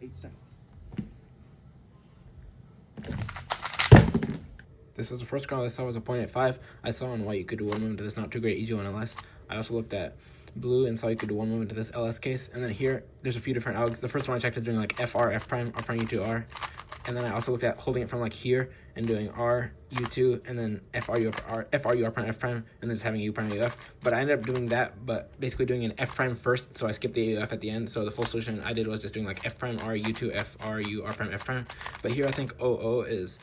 8 seconds. This was the first card I saw was a point at 5. I saw in white you could do one move into this not too great EG1 LS. I also looked at blue and saw you could do one move into this LS case. And then here, there's a few different algs. The first one I checked is doing like FR, F prime, R prime, U2, R. And then I also looked at holding it from like here and doing R, U2, and then FRU, R prime, F prime, and then just having U prime, UF. But I ended up doing that, but basically doing an F prime first, so I skipped the UF at the end. So the full solution I did was just doing like F prime, R, U2, F, R, U, R prime, F prime. But here I think OO is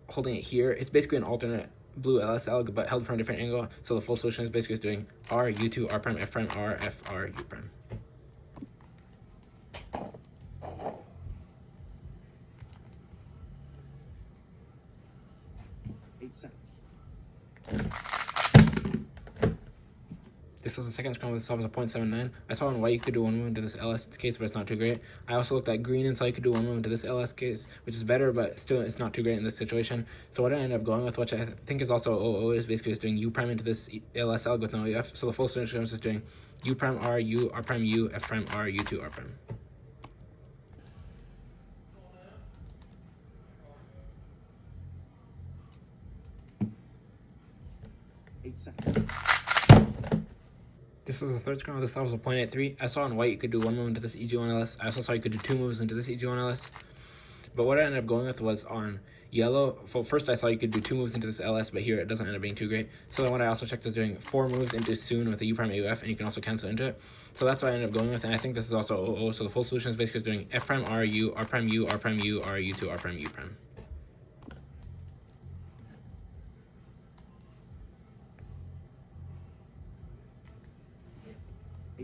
holding it here. It's basically an alternate blue LS alg, but held from a different angle. So the full solution is basically just doing R, U2, R prime, F prime, R, F, R, U prime. This was the second scrum with itself was a 0.79. I saw in white you could do one move into this LS case, but it's not too great. I also looked at green and saw you could do one move into this LS case, which is better, but still it's not too great in this situation. So what I ended up going with, which I think is also OO, is basically just doing U prime into this LS alg with no UF. So the full solution is just doing U prime R, U, R prime U, F prime R, U2, R prime. This was the third scrum. This was a 0.83. I saw in white you could do one move into this EG1 LS. I also saw you could do two moves into this EG1 LS. But what I ended up going with was on yellow. First I saw you could do two moves into this LS, but here it doesn't end up being too great. So then what I also checked is doing 4 moves into Soon with a U prime AUF, and you can also cancel into it. So that's what I ended up going with, and I think this is also OO. So the full solution is basically doing F prime R, U, R prime U, R prime U, R, U2, R prime, U prime.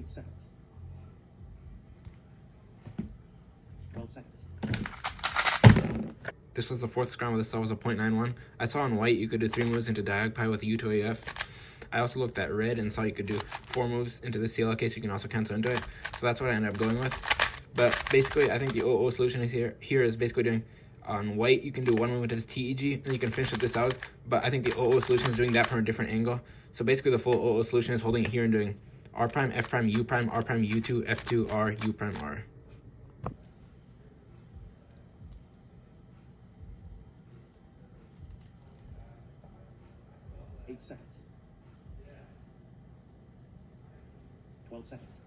Seconds. 12 seconds. This was the fourth scrum. This was a 0.91. I saw in white you could do 3 moves into Diag Pi with a U2 AF. I also looked at red and saw you could do 4 moves into the CLL case. You can also cancel into it. So that's what I ended up going with. But basically, I think the OO solution is here is basically doing on white, you can do 1 move into this TEG, and you can finish with this out. But I think the OO solution is doing that from a different angle. So basically, the full OO solution is holding it here and doing R prime, F prime, U prime, R prime, U2, F2, R, U prime, R. Seconds. 12 seconds.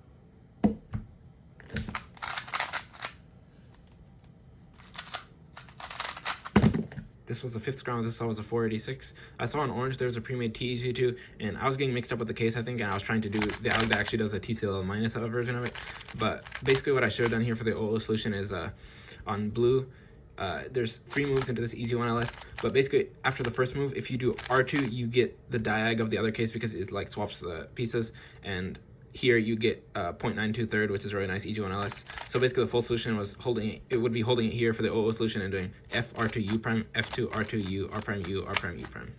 This was the fifth scrum. This was a 486. I saw in orange there was a pre-made TEG2, and I was getting mixed up with the case, I think, and I was trying to do the alg that actually does a TCL minus version of it. But basically what I should have done here for the OO solution is on blue, there's 3 moves into this EG1 LS, but basically after the first move, if you do R2, you get the diag of the other case because it like swaps the pieces, and here you get 0.92 third, which is really nice EG1 LS. So basically the full solution was holding it would be holding it here for the OO solution and doing F R2 U prime, F2 R2 U, R prime U, R prime U prime.